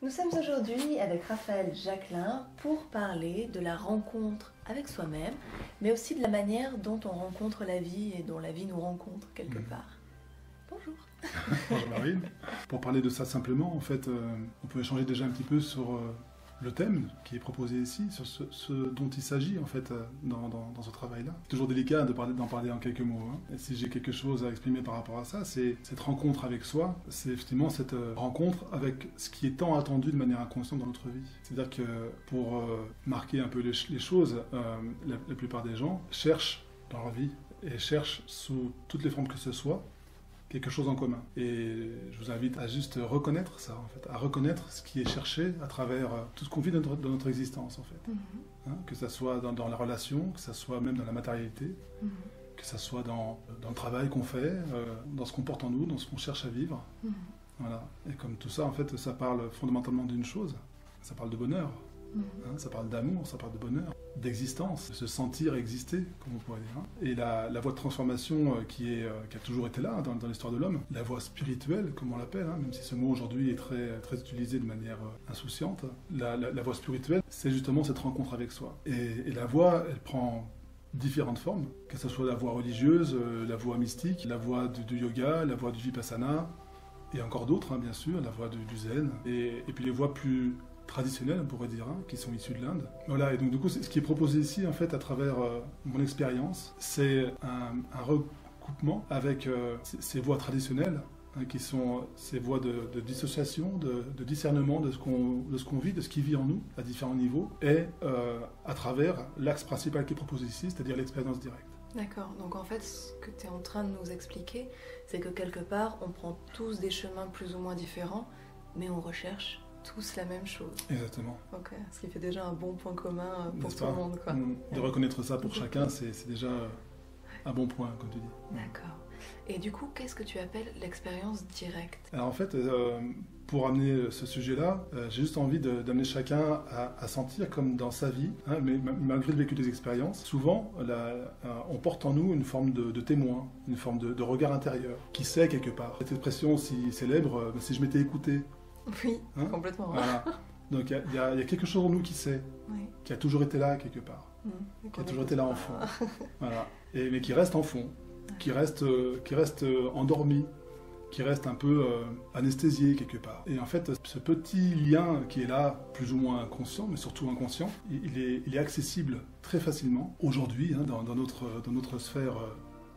Nous sommes aujourd'hui avec Raphaël Jacquelin pour parler de la rencontre avec soi-même, mais aussi de la manière dont on rencontre la vie et dont la vie nous rencontre quelque part. Bonjour. Bonjour Marine. Pour parler de ça simplement, en fait, on peut échanger déjà un petit peu sur le thème qui est proposé ici, sur ce dont il s'agit en fait dans ce travail-là. C'est toujours délicat d'en parler en quelques mots. Et si j'ai quelque chose à exprimer par rapport à ça, c'est cette rencontre avec soi, c'est effectivement cette rencontre avec ce qui est tant attendu de manière inconsciente dans notre vie. C'est-à-dire que pour marquer un peu les choses, la plupart des gens cherchent dans leur vie et cherchent sous toutes les formes que ce soit quelque chose en commun. Et je vous invite à juste reconnaître ça, en fait, à reconnaître ce qui est cherché à travers tout ce qu'on vit dans notre existence, en fait. Que ça soit dans la relation, que ça soit même dans la matérialité, que ça soit dans le travail qu'on fait, dans ce qu'on porte en nous, dans ce qu'on cherche à vivre. Voilà. Et comme tout ça, en fait, ça parle fondamentalement d'une chose, ça parle de bonheur. Ça parle d'amour, ça parle de bonheur, d'existence, de se sentir exister, comme on pourrait dire. Et la voie de transformation qui a toujours été là dans l'histoire de l'homme, la voie spirituelle, comme on l'appelle, même si ce mot aujourd'hui est très utilisé de manière insouciante, la voie spirituelle, c'est justement cette rencontre avec soi. Et la voie, elle prend différentes formes, que ce soit la voie religieuse, la voie mystique, la voie du yoga, la voie du vipassana, et encore d'autres, bien sûr, la voie du zen, et puis les voies plus traditionnels, on pourrait dire, qui sont issus de l'Inde. Voilà, et donc du coup, ce qui est proposé ici, en fait, à travers mon expérience, c'est un recoupement avec ces voies traditionnelles, qui sont ces voies de dissociation, de discernement de ce qu'on vit, de ce qui vit en nous, à différents niveaux, et à travers l'axe principal qui est proposé ici, c'est-à-dire l'expérience directe. D'accord, donc en fait, ce que tu es en train de nous expliquer, c'est que quelque part, on prend tous des chemins plus ou moins différents, mais on recherche tous la même chose. Exactement. Ok, ce qui fait déjà un bon point commun pour tout le monde, quoi. De reconnaître ça pour chacun, c'est déjà un bon point, comme tu dis. D'accord. Et du coup, qu'est-ce que tu appelles l'expérience directe? Alors en fait, pour amener ce sujet-là, j'ai juste envie d'amener chacun à sentir comme dans sa vie, mais malgré le vécu des expériences, souvent on porte en nous une forme de témoin, une forme de regard intérieur, qui sait quelque part. Cette expression si célèbre, si je m'étais écouté. Oui, complètement. Voilà. Donc il y a quelque chose en nous qui sait, qui a toujours été là quelque part, qui a toujours été là en fond, voilà. Mais qui reste en fond, qui reste endormi, qui reste un peu anesthésié quelque part. Et en fait, ce petit lien qui est là, plus ou moins conscient, mais surtout inconscient, il est accessible très facilement aujourd'hui dans notre sphère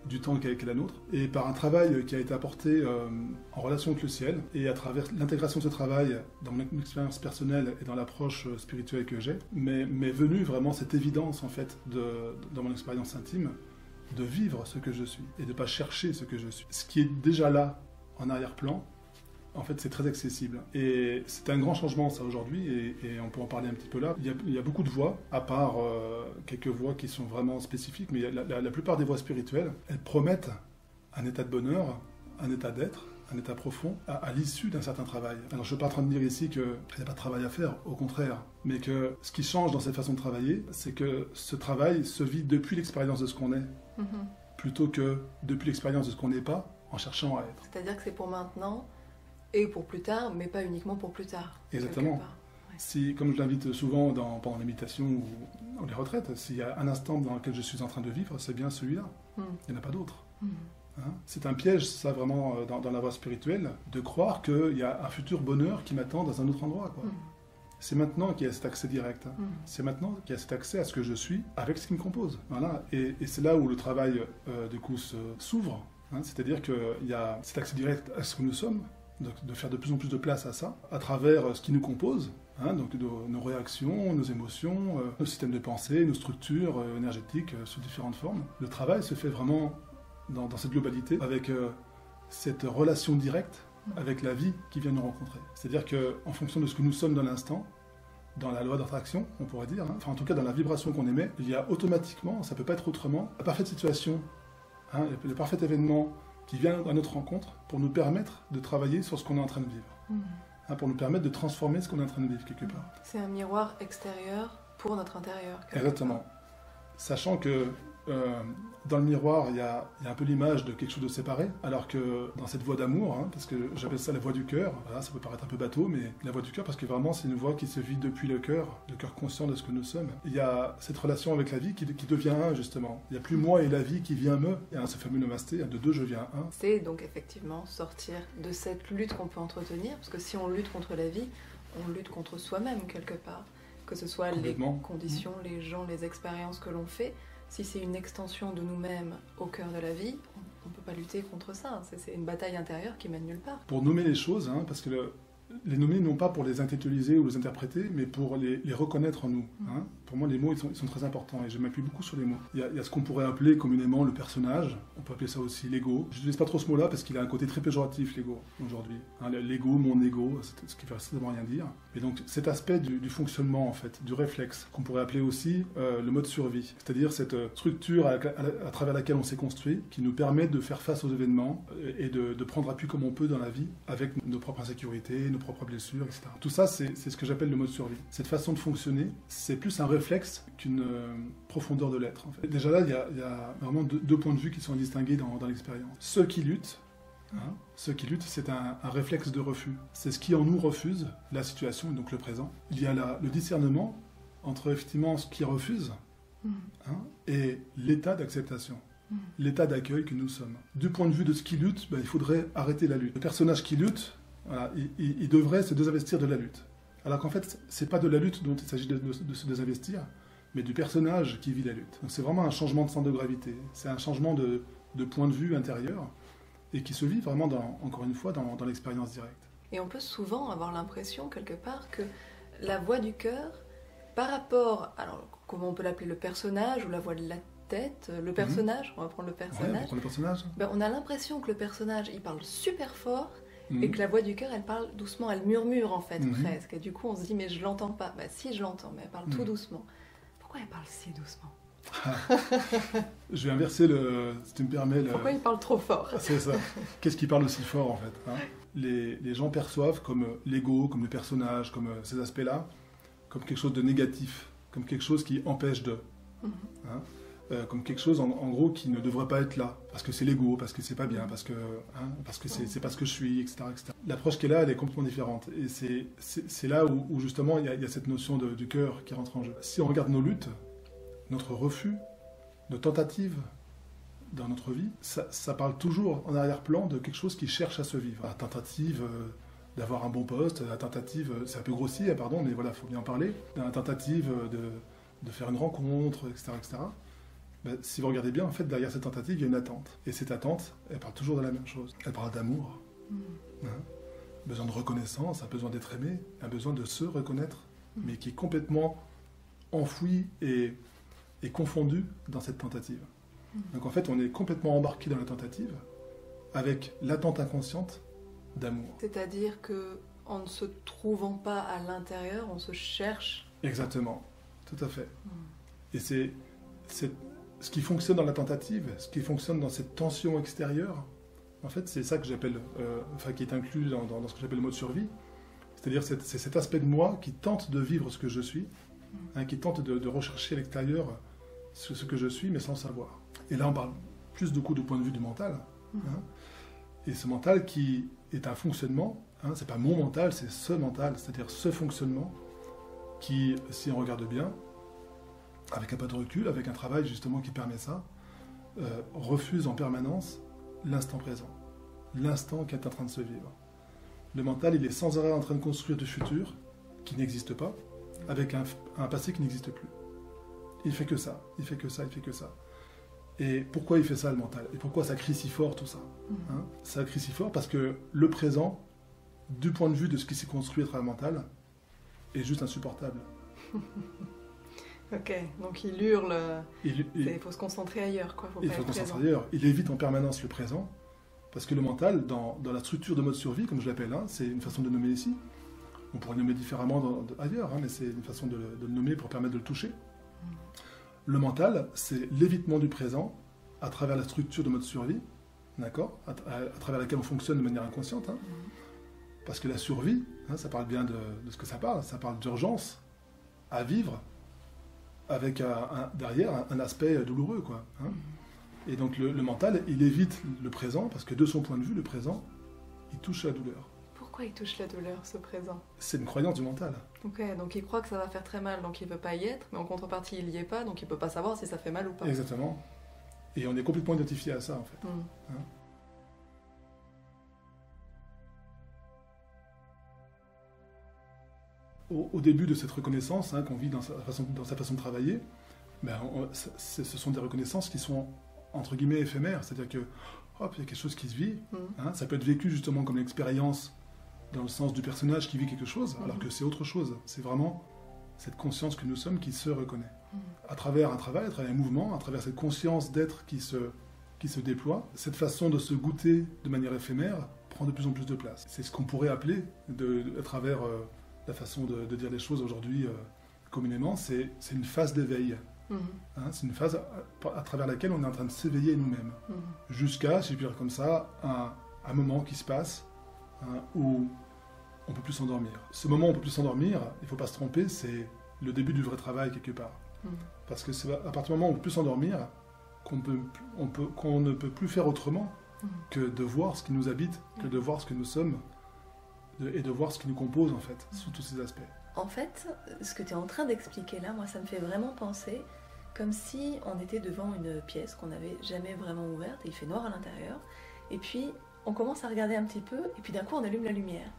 du temps qui est la nôtre, et par un travail qui a été apporté en relation avec le ciel, et à travers l'intégration de ce travail dans mon expérience personnelle et dans l'approche spirituelle que j'ai, m'est venue vraiment cette évidence en fait dans mon expérience intime, de vivre ce que je suis, et de ne pas chercher ce que je suis. Ce qui est déjà là, en arrière-plan, en fait, c'est très accessible. Et c'est un grand changement, ça, aujourd'hui, et on peut en parler un petit peu là. Il y a beaucoup de voies, à part quelques voies qui sont vraiment spécifiques, mais la plupart des voies spirituelles, elles promettent un état de bonheur, un état d'être, un état profond, à l'issue d'un certain travail. Alors, je ne suis pas en train de dire ici qu'il n'y a pas de travail à faire, au contraire, mais que ce qui change dans cette façon de travailler, c'est que ce travail se vit depuis l'expérience de ce qu'on est, plutôt que depuis l'expérience de ce qu'on n'est pas, en cherchant à être. C'est-à-dire que c'est pour maintenant, et pour plus tard, mais pas uniquement pour plus tard. Exactement. Si, comme je l'invite souvent pendant les méditations ou les retraites, s'il y a un instant dans lequel je suis en train de vivre, c'est bien celui-là. Il n'y en a pas d'autre. C'est un piège, ça, vraiment, dans la voie spirituelle, de croire qu'il y a un futur bonheur qui m'attend dans un autre endroit, quoi. C'est maintenant qu'il y a cet accès direct. C'est maintenant qu'il y a cet accès à ce que je suis avec ce qui me compose. Voilà. Et c'est là où le travail, du coup, s'ouvre. C'est-à-dire qu'il y a cet accès direct à ce que nous sommes, de faire de plus en plus de place à ça, à travers ce qui nous compose, donc nos réactions, nos émotions, nos systèmes de pensée, nos structures énergétiques sous différentes formes. Le travail se fait vraiment dans cette globalité, avec cette relation directe avec la vie qui vient nous rencontrer. C'est-à-dire qu'en fonction de ce que nous sommes dans l'instant, dans la loi d'attraction, on pourrait dire, enfin en tout cas dans la vibration qu'on émet, il y a automatiquement, ça ne peut pas être autrement, la parfaite situation, le parfait événement qui vient à notre rencontre pour nous permettre de travailler sur ce qu'on est en train de vivre. Pour nous permettre de transformer ce qu'on est en train de vivre quelque part. C'est un miroir extérieur pour notre intérieur. Exactement. Sachant que dans le miroir, il y a un peu l'image de quelque chose de séparé, alors que dans cette voie d'amour, hein, parce que j'appelle ça la voie du cœur, voilà, ça peut paraître un peu bateau, mais la voie du cœur, parce que vraiment c'est une voie qui se vit depuis le cœur conscient de ce que nous sommes. Il y a cette relation avec la vie qui devient un, justement. Il n'y a plus moi et la vie qui vient me, il y a ce fameux namasté, de deux je viens un. C'est donc effectivement sortir de cette lutte qu'on peut entretenir, parce que si on lutte contre la vie, on lutte contre soi-même quelque part, que ce soit les conditions, les gens, les expériences que l'on fait. Si c'est une extension de nous-mêmes au cœur de la vie, on ne peut pas lutter contre ça. C'est une bataille intérieure qui mène nulle part. Pour nommer les choses, hein, parce que les nommer non pas pour les intellectualiser ou les interpréter, mais pour les reconnaître en nous. Hein. Pour moi, les mots, ils sont très importants et je m'appuie beaucoup sur les mots. Il y a ce qu'on pourrait appeler communément le personnage, on peut appeler ça aussi l'ego. Je n'utilise pas trop ce mot-là parce qu'il a un côté très péjoratif, l'ego, aujourd'hui. Hein, l'ego, mon ego, ce qui ne veut strictement rien dire. Et donc, cet aspect du fonctionnement, en fait, du réflexe, qu'on pourrait appeler aussi le mode survie, c'est-à-dire cette structure à travers laquelle on s'est construit, qui nous permet de faire face aux événements et de prendre appui comme on peut dans la vie, avec nos propres insécurités, nos propres blessures, etc. Tout ça, c'est ce que j'appelle le mode survie. Cette façon de fonctionner, c'est plus un réflexe qu'une profondeur de l'être. En fait. Déjà là, il y a vraiment deux points de vue qui sont distingués dans l'expérience. Ceux qui luttent, c'est un réflexe de refus. C'est ce qui en nous refuse la situation, et donc le présent. Il y a le discernement entre effectivement ce qui refuse et l'état d'acceptation. L'état d'accueil que nous sommes. Du point de vue de ce qui lutte, il faudrait arrêter la lutte. Le personnage qui lutte, voilà, il devrait se désinvestir de la lutte. Alors qu'en fait, c'est pas de la lutte dont il s'agit de se désinvestir, mais du personnage qui vit la lutte. Donc c'est vraiment un changement de centre de gravité. C'est un changement de point de vue intérieur et qui se vit vraiment, encore une fois, dans l'expérience directe. Et on peut souvent avoir l'impression, quelque part, que la voix du cœur, par rapport, alors comment on peut l'appeler, le personnage ou la voix de la tête, le personnage, on va prendre le personnage. Ouais, on va prendre le personnage. On a l'impression que le personnage, il parle super fort, et que la voix du cœur, elle parle doucement, elle murmure en fait, presque. Et du coup, on se dit, mais je l'entends pas. Si, je l'entends, mais elle parle tout doucement. Pourquoi elle parle si doucement? Je vais inverser si tu me permets. Pourquoi il parle trop fort? C'est ça. Qu'est-ce qui parle aussi fort en fait, hein? Les gens perçoivent comme l'ego, comme le personnage, comme ces aspects-là, comme quelque chose de négatif, comme quelque chose qui empêche de. Hein, comme quelque chose en gros qui ne devrait pas être là, parce que c'est l'ego, parce que c'est pas bien, parce que c'est pas ce que je suis, etc. L'approche qui est là, elle est complètement différente. Et c'est là où justement il y a cette notion du cœur qui rentre en jeu. Si on regarde nos luttes, notre refus, nos tentatives dans notre vie, ça parle toujours en arrière-plan de quelque chose qui cherche à se vivre. La tentative d'avoir un bon poste, la tentative, c'est un peu grossier, pardon, mais voilà, il faut bien en parler, la tentative de faire une rencontre, etc. Si vous regardez bien, en fait, derrière cette tentative, il y a une attente. Et cette attente, elle parle toujours de la même chose. Elle parle d'amour. Besoin de reconnaissance, un besoin d'être aimé, un besoin de se reconnaître, mais qui est complètement enfoui et confondu dans cette tentative. Donc en fait, on est complètement embarqué dans la tentative avec l'attente inconsciente d'amour. C'est-à-dire que en ne se trouvant pas à l'intérieur, on se cherche. Exactement, tout à fait. Et c'est ce qui fonctionne dans la tentative, ce qui fonctionne dans cette tension extérieure, en fait, c'est ça que j'appelle, qui est inclus dans ce que j'appelle le mode survie. C'est-à-dire, c'est cet aspect de moi qui tente de vivre ce que je suis, qui tente de rechercher à l'extérieur ce que je suis, mais sans savoir. Et là, on parle plus du point de vue du mental. Et ce mental qui est un fonctionnement, c'est pas mon mental, c'est ce mental, c'est-à-dire ce fonctionnement qui, si on regarde bien, avec un peu de recul, avec un travail justement qui permet ça, refuse en permanence l'instant présent, l'instant qui est en train de se vivre. Le mental, il est sans arrêt en train de construire du futur qui n'existe pas, avec un passé qui n'existe plus. Il fait que ça, il fait que ça, il fait que ça. Et pourquoi il fait ça, le mental? Et pourquoi ça crie si fort, tout ça? Ça crie si fort parce que le présent, du point de vue de ce qui s'est construit à travers le mental, est juste insupportable. Ok, donc il hurle, il faut se concentrer ailleurs, quoi. Il faut se concentrer ailleurs. Il évite en permanence le présent, parce que le mental, dans la structure de mode survie, comme je l'appelle, c'est une façon de le nommer ici. On pourrait le nommer différemment ailleurs, mais c'est une façon de le nommer pour permettre de le toucher. Le mental, c'est l'évitement du présent à travers la structure de mode survie, d'accord, à travers laquelle on fonctionne de manière inconsciente. Parce que la survie, ça parle bien de ce que ça parle d'urgence à vivre avec derrière un aspect douloureux, quoi. Hein. Et donc le mental, il évite le présent, parce que de son point de vue, le présent, il touche la douleur. Pourquoi il touche la douleur, ce présent? C'est une croyance du mental. Ok, donc il croit que ça va faire très mal, donc il ne veut pas y être, mais en contrepartie, il n'y est pas, donc il ne peut pas savoir si ça fait mal ou pas. Exactement. Et on est complètement identifié à ça, en fait. Hein. Au début de cette reconnaissance, hein, qu'on vit dans sa façon de travailler, ben, ce sont des reconnaissances qui sont, entre guillemets, éphémères. C'est-à-dire que, hop, il y a quelque chose qui se vit. Hein, ça peut être vécu justement comme l'expérience dans le sens du personnage qui vit quelque chose, alors que c'est autre chose. C'est vraiment cette conscience que nous sommes qui se reconnaît. À travers un travail, à travers un mouvement, à travers cette conscience d'être qui se déploie, cette façon de se goûter de manière éphémère prend de plus en plus de place. C'est ce qu'on pourrait appeler, à travers la façon de dire les choses aujourd'hui communément, c'est une phase d'éveil. Hein, c'est une phase à travers laquelle on est en train de s'éveiller nous-mêmes. Jusqu'à, si je puis dire comme ça, un moment qui se passe, hein, où on ne peut plus s'endormir. Ce moment où on ne peut plus s'endormir, il ne faut pas se tromper, c'est le début du vrai travail quelque part. Parce que c'est à partir du moment où on ne peut plus s'endormir qu'on ne peut plus faire autrement que de voir ce qui nous habite, que de voir ce que nous sommes, et de voir ce qui nous compose en fait, sous tous ces aspects. En fait, ce que tu es en train d'expliquer là, moi ça me fait vraiment penser comme si on était devant une pièce qu'on n'avait jamais vraiment ouverte, et il fait noir à l'intérieur, et puis on commence à regarder un petit peu, et puis d'un coup on allume la lumière.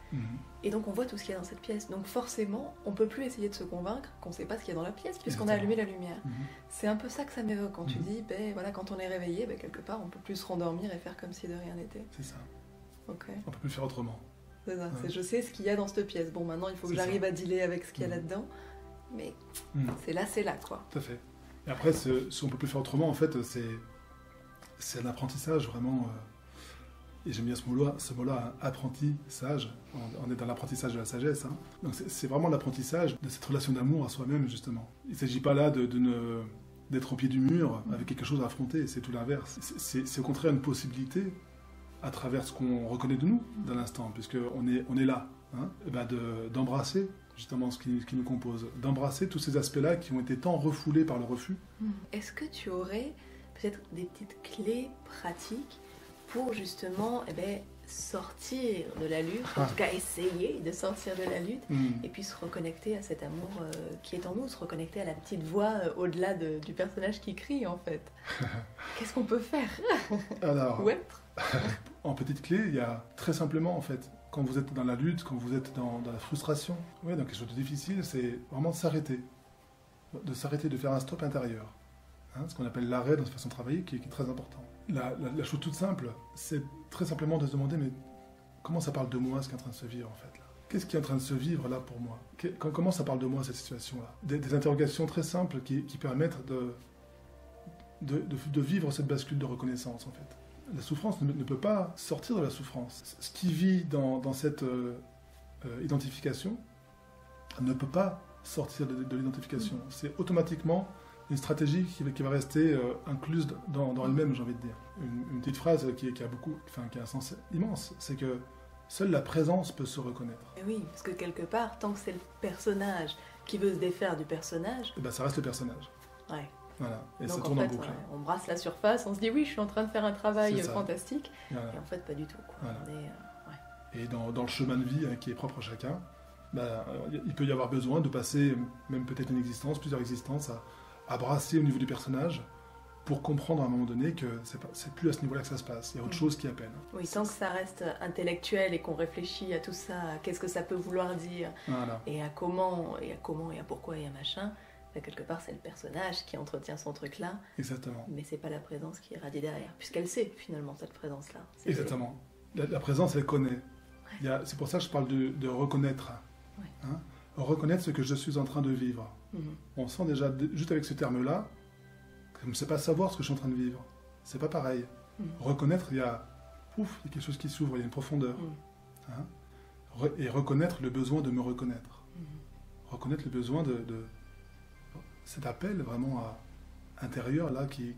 Et donc on voit tout ce qu'il y a dans cette pièce. Donc forcément, on ne peut plus essayer de se convaincre qu'on ne sait pas ce qu'il y a dans la pièce, puisqu'on a allumé la lumière. C'est un peu ça que ça m'évoque quand tu dis, voilà, quand on est réveillé, quelque part on ne peut plus se rendormir et faire comme si de rien n'était. C'est ça. Ok. On ne peut plus faire autrement. C'est ça. Je sais ce qu'il y a dans cette pièce. Bon, maintenant il faut que j'arrive à dealer avec ce qu'il y a là-dedans, mais c'est là, quoi. Tout à fait. Et après, si on ne peut plus faire autrement, en fait, c'est un apprentissage vraiment... Et j'aime bien ce mot-là, apprentissage. On est dans l'apprentissage de la sagesse. Hein. Donc c'est vraiment l'apprentissage de cette relation d'amour à soi-même, justement. Il ne s'agit pas là d'être au pied du mur avec quelque chose à affronter, c'est tout l'inverse. C'est au contraire une possibilité, à travers ce qu'on reconnaît de nous, dans l'instant, puisqu'on est là, hein, d'embrasser justement ce qui nous compose, d'embrasser tous ces aspects-là qui ont été tant refoulés par le refus. Est-ce que tu aurais peut-être des petites clés pratiques pour justement sortir de la lutte, en tout cas essayer de sortir de la lutte, et puis se reconnecter à cet amour qui est en nous, se reconnecter à la petite voix au-delà du personnage qui crie en fait. Qu'est-ce qu'on peut faire? Alors, ou être en petite clé, il y a très simplement en fait, quand vous êtes dans la lutte, quand vous êtes dans la frustration, dans quelque chose de difficile, c'est vraiment de s'arrêter, de faire un stop intérieur. Hein, ce qu'on appelle l'arrêt dans cette façon de travailler, qui est très important. La chose toute simple, c'est très simplement de se demander, mais comment ça parle de moi, ce qui est en train de se vivre en fait là? Qu'est-ce qui est en train de se vivre là pour moi? Comment ça parle de moi, cette situation-là? Des interrogations très simples qui permettent de vivre cette bascule de reconnaissance en fait. La souffrance ne peut pas sortir de la souffrance. Ce qui vit dans cette identification ne peut pas sortir de l'identification. C'est automatiquement une stratégie qui va rester incluse dans elle-même, j'ai envie de dire. Une petite phrase qui a un sens immense, c'est que seule la présence peut se reconnaître. Et oui, parce que quelque part, tant que c'est le personnage qui veut se défaire du personnage... ça reste le personnage. Ouais. Voilà, et donc ça tourne en boucle. Ouais, on brasse la surface, on se dit oui, je suis en train de faire un travail fantastique, voilà. Et en fait pas du tout. Quoi. Voilà. Ouais. Et dans le chemin de vie qui est propre à chacun, il peut y avoir besoin de passer même peut-être une existence, plusieurs existences, à brasser au niveau du personnage pour comprendre à un moment donné que c'est plus à ce niveau-là que ça se passe, il y a autre chose qui appelle. Oui, tant que ça reste intellectuel et qu'on réfléchit à tout ça, à qu'est-ce que ça peut vouloir dire, voilà. et à comment, et à pourquoi, et à machin, quelque part c'est le personnage qui entretient son truc là. Exactement. Mais c'est pas la présence qui irradie derrière, puisqu'elle sait finalement cette présence là. Exactement. La présence, elle connaît. Ouais. C'est pour ça que je parle de reconnaître. Ouais. Hein, reconnaître ce que je suis en train de vivre. On sent déjà, juste avec ce terme-là, que je ne sais pas savoir ce que je suis en train de vivre. C'est pas pareil. Reconnaître, il y a quelque chose qui s'ouvre, il y a une profondeur. Hein, et reconnaître le besoin de me reconnaître. Reconnaître le besoin de cet appel vraiment intérieur là qui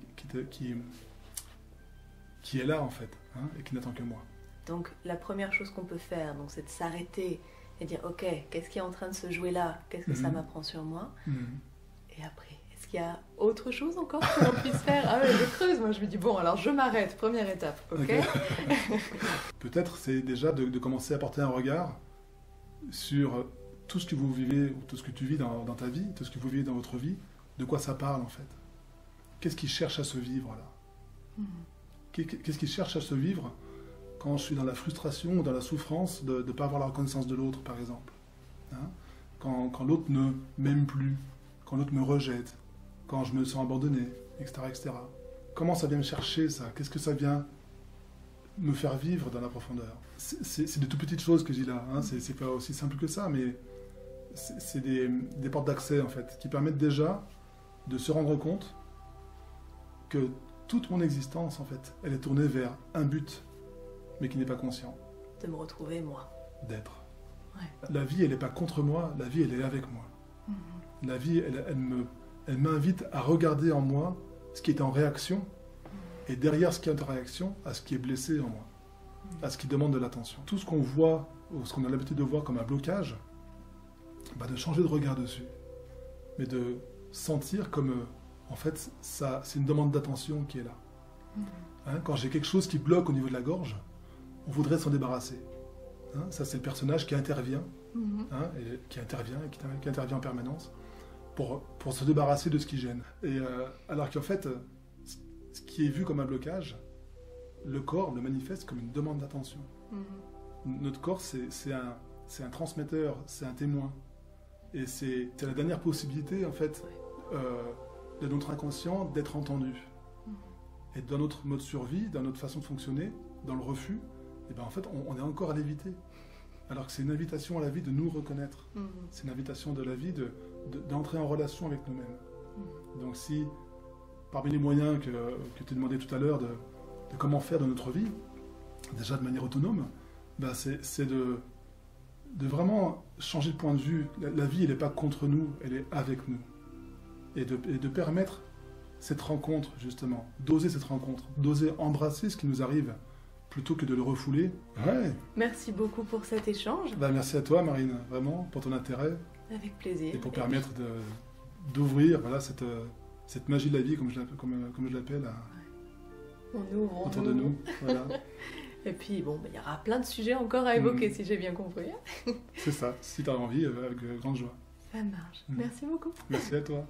est là en fait, hein, et qui n'attend que moi. Donc la première chose qu'on peut faire, c'est de s'arrêter et dire ok, qu'est-ce qui est en train de se jouer là, qu'est-ce que ça m'apprend sur moi, et après Est-ce qu'il y a autre chose encore que l'on puisse faire? Ah ouais, je creuse, moi je me dis, bon, alors je m'arrête, première étape, ok? Peut-être c'est déjà de commencer à porter un regard sur tout ce que vous vivez, ou tout ce que tu vis dans ta vie, tout ce que vous vivez dans votre vie, de quoi ça parle en fait. Qu'est-ce qui cherche à se vivre là? Qu'est-ce qui cherche à se vivre quand je suis dans la frustration ou dans la souffrance de ne pas avoir la reconnaissance de l'autre, par exemple, hein? Quand l'autre ne m'aime plus, quand l'autre me rejette, quand je me sens abandonné, etc., etc. Comment ça vient me chercher ça? Qu'est-ce que ça vient me faire vivre dans la profondeur? C'est de toutes petites choses que j'ai là, hein? C'est pas aussi simple que ça, mais c'est des portes d'accès en fait, qui permettent déjà de se rendre compte que toute mon existence en fait, elle est tournée vers un but, mais qui n'est pas conscient. De me retrouver moi. D'être. Ouais. La vie, elle n'est pas contre moi, la vie, elle est avec moi. La vie, elle m'invite à regarder en moi ce qui est en réaction, et derrière ce qui est en réaction, à ce qui est blessé en moi, à ce qui demande de l'attention. Tout ce qu'on voit, ou ce qu'on a l'habitude de voir comme un blocage, bah de changer de regard dessus, mais de sentir comme, en fait, ça, c'est une demande d'attention qui est là. Hein, quand j'ai quelque chose qui bloque au niveau de la gorge, on voudrait s'en débarrasser. Hein, ça, c'est le personnage qui intervient, hein, et qui intervient en permanence pour se débarrasser de ce qui gêne. Et alors qu'en fait, ce qui est vu comme un blocage, le corps le manifeste comme une demande d'attention. Notre corps, c'est un transmetteur, c'est un témoin. Et c'est la dernière possibilité, en fait, de notre inconscient d'être entendu. Et dans notre mode survie, dans notre façon de fonctionner, dans le refus, et ben en fait, on est encore à l'éviter. Alors que c'est une invitation à la vie de nous reconnaître. C'est une invitation de la vie d'entrer en relation avec nous-mêmes. Donc si, parmi les moyens que tu demandais tout à l'heure de comment faire dans notre vie, déjà de manière autonome, ben c'est de vraiment changer de point de vue. La vie, elle n'est pas contre nous, elle est avec nous. Et de permettre cette rencontre, justement, d'oser cette rencontre, d'oser embrasser ce qui nous arrive, plutôt que de le refouler. Ouais. Merci beaucoup pour cet échange. Bah, merci à toi, Marine, vraiment, pour ton intérêt. Avec plaisir. Et pour permettre d'ouvrir voilà, cette magie de la vie, comme je l'appelle, on ouvre, autour de nous. Voilà. Et puis, bon, il y aura plein de sujets encore à évoquer, si j'ai bien compris. C'est ça, si tu as envie, avec grande joie. Ça marche. Merci beaucoup. Merci à toi.